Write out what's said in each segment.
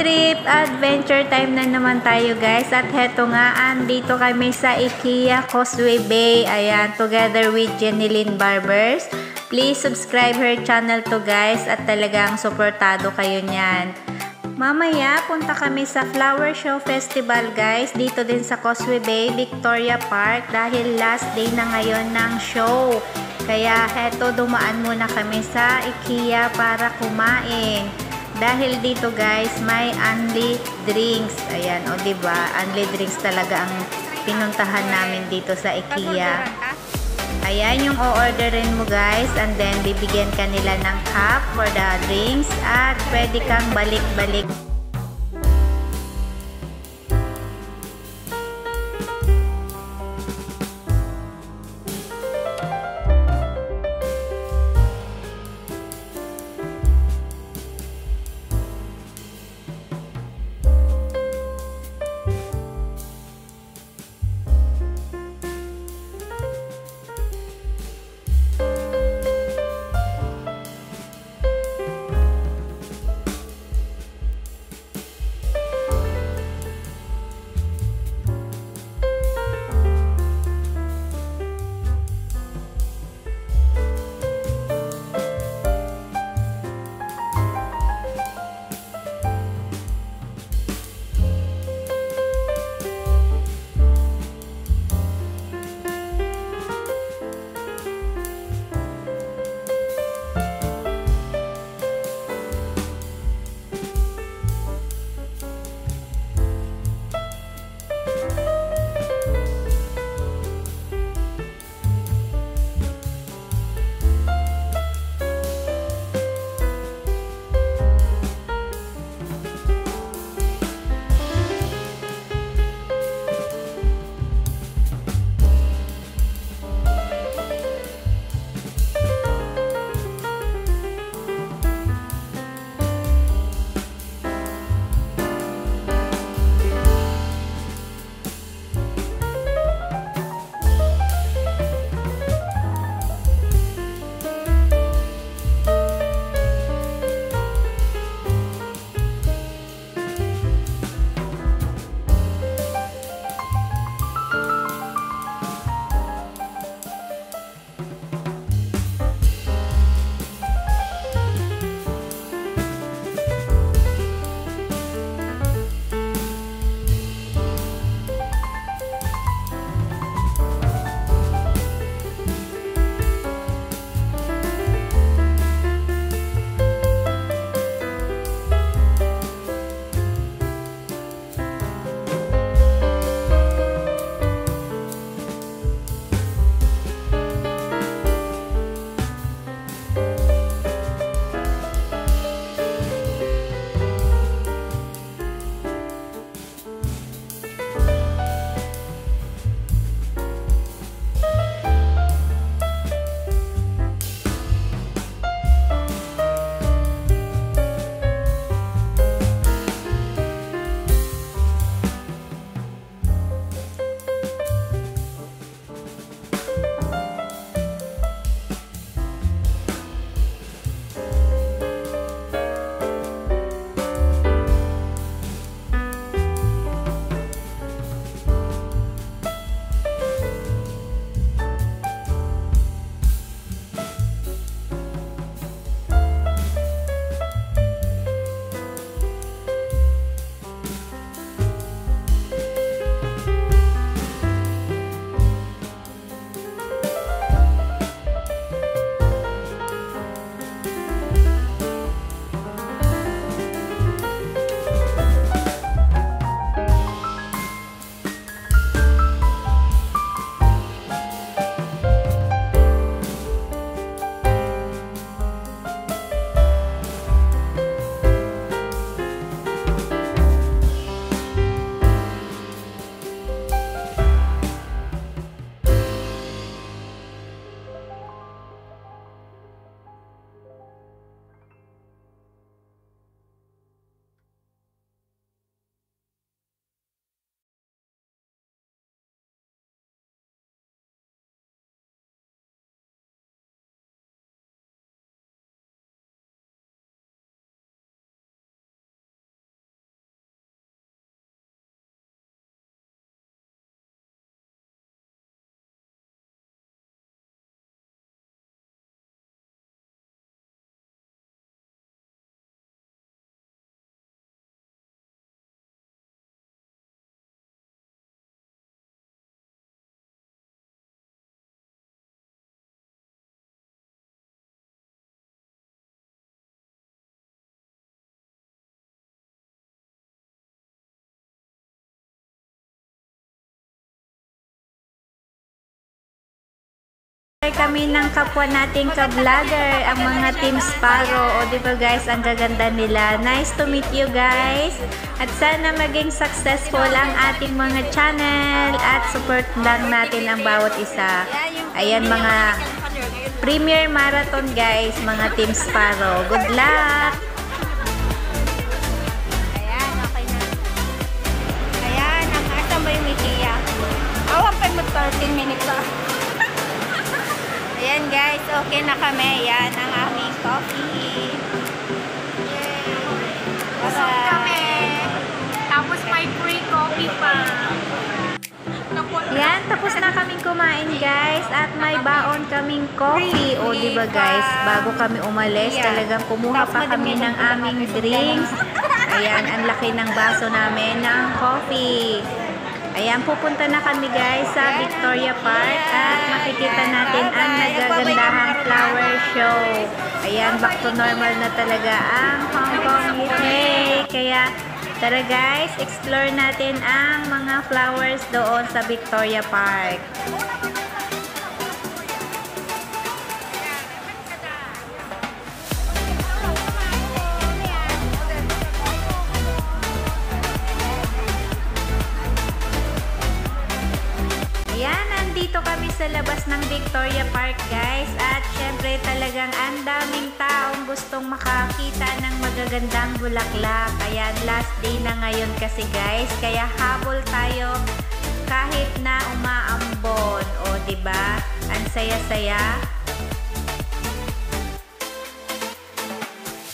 trip adventure time na naman tayo guys. At heto nga, andito kami sa IKEA Causeway Bay. Ayan, together with Jenilyn Barbers. Please subscribe her channel to guys at talagang suportado kayo niyan. Mamaya, punta kami sa Flower Show Festival guys. Dito din sa Causeway Bay, Victoria Park. Dahil last day na ngayon ng show. Kaya heto, dumaan muna kami sa IKEA para kumain. Dahil dito guys, may unli drinks. Ayan, o diba? Unli drinks talaga ang pinuntahan namin dito sa IKEA. Ayan yung o-orderin mo guys. And then, bibigyan ka nila ng cup for the drinks. At pwede kang balik-balik. nag-inspire kami ng kapwa nating ka-vlogger, ang mga Team Sparrow. O diba guys, ang gaganda nila. Nice to meet you guys. At sana maging successful ang ating mga channel at support lang natin ang bawat isa. Ayan mga Premier Marathon guys, mga Team Sparrow. Good luck! Ayan, okay na. Ayan, asan ba yung Ikea? Awan pa mo 13 minutes ah. Ayan guys, okay na kami. Ayan ang aming coffee. Yay! Busog kami. Tapos may free coffee pa. Yan, tapos na kaming kumain guys at may baon kaming coffee. O diba guys, bago kami umalis, talagang kumuha pa kami ng aming drinks. Ayan, ang laki ng baso namin ng coffee. Ayan, pupunta na kami guys sa Victoria Park at makikita natin ang nagagandahang flower show. Ayan, back to normal na talaga ang Hong Kong Hey! Kaya tara guys, explore natin ang mga flowers doon sa Victoria Park. Ayan, nandito kami sa labas ng Victoria Park guys. At syempre talagang ang daming taong gustong makakita ng magagandang bulaklak. Ayan, last day na ngayon kasi guys. Kaya habol tayo kahit na umaambon. O diba? Ang saya-saya.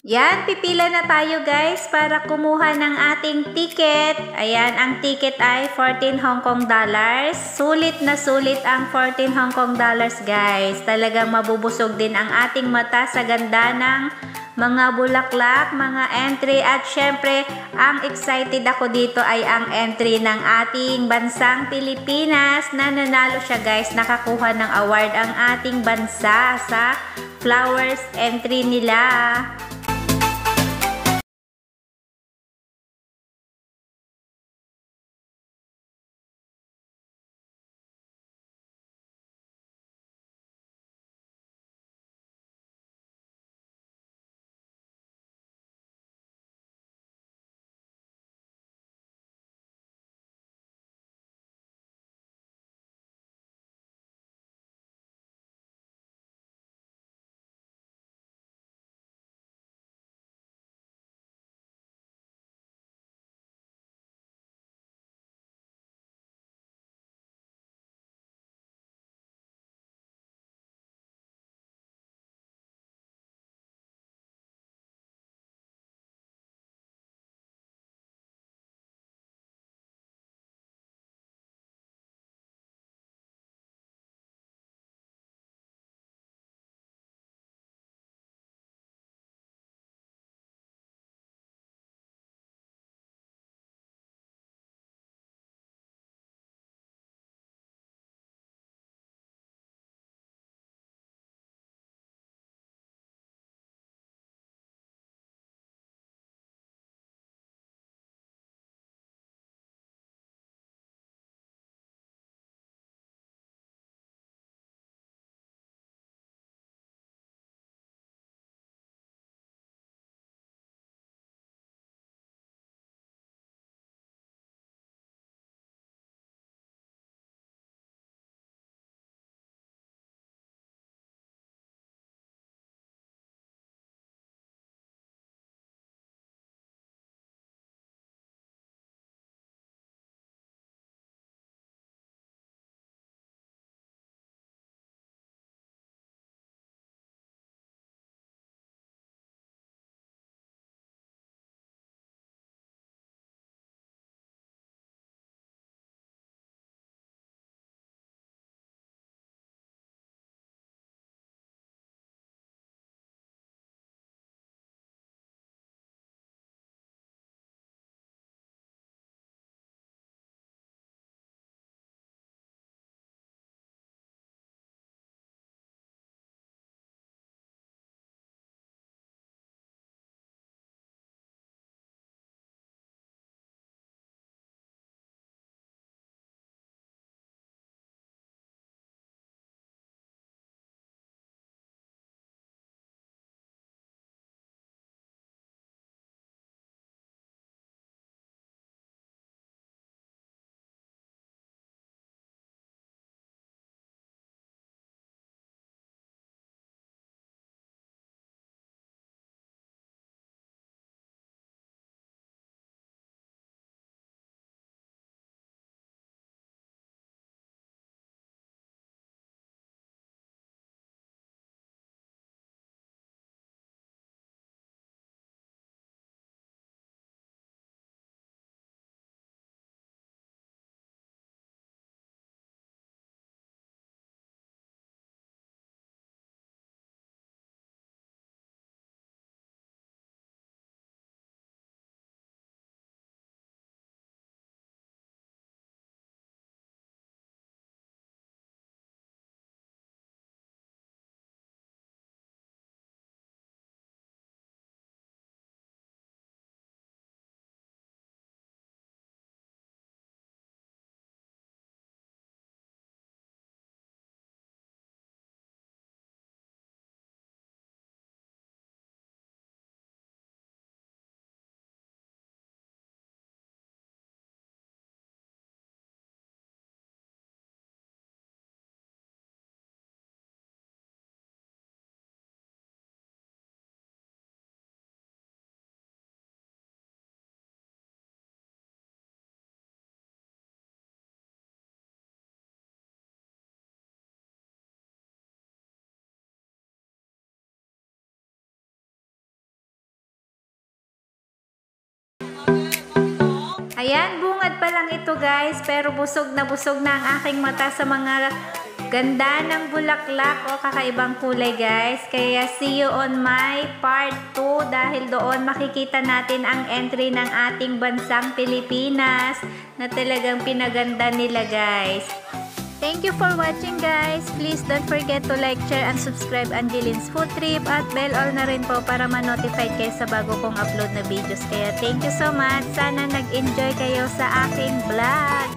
Yan, pipila na tayo guys para kumuha ng ating ticket. Ayan, ang ticket ay 14 Hong Kong dollars. Sulit na sulit ang 14 Hong Kong dollars guys. Talagang mabubusog din ang ating mata sa ganda ng mga bulaklak, mga entry. At syempre, ang excited ako dito ay ang entry ng ating bansang Pilipinas na nanalo siya guys. Nakakuha ng award ang ating bansa sa flowers entry nila. Ayan, bungad pa lang ito guys, pero busog na ang aking mata sa mga ganda ng bulaklak o kakaibang kulay guys. Kaya see you on my part 2 dahil doon makikita natin ang entry ng ating bansang Pilipinas na talagang pinaganda nila guys. Thank you for watching guys. Please don't forget to like, share, and subscribe Angelin's Food Trip at bell all na rin po para ma-notify kayo sa bago kong upload na videos. Kaya thank you so much. Sana nag-enjoy kayo sa aking vlog.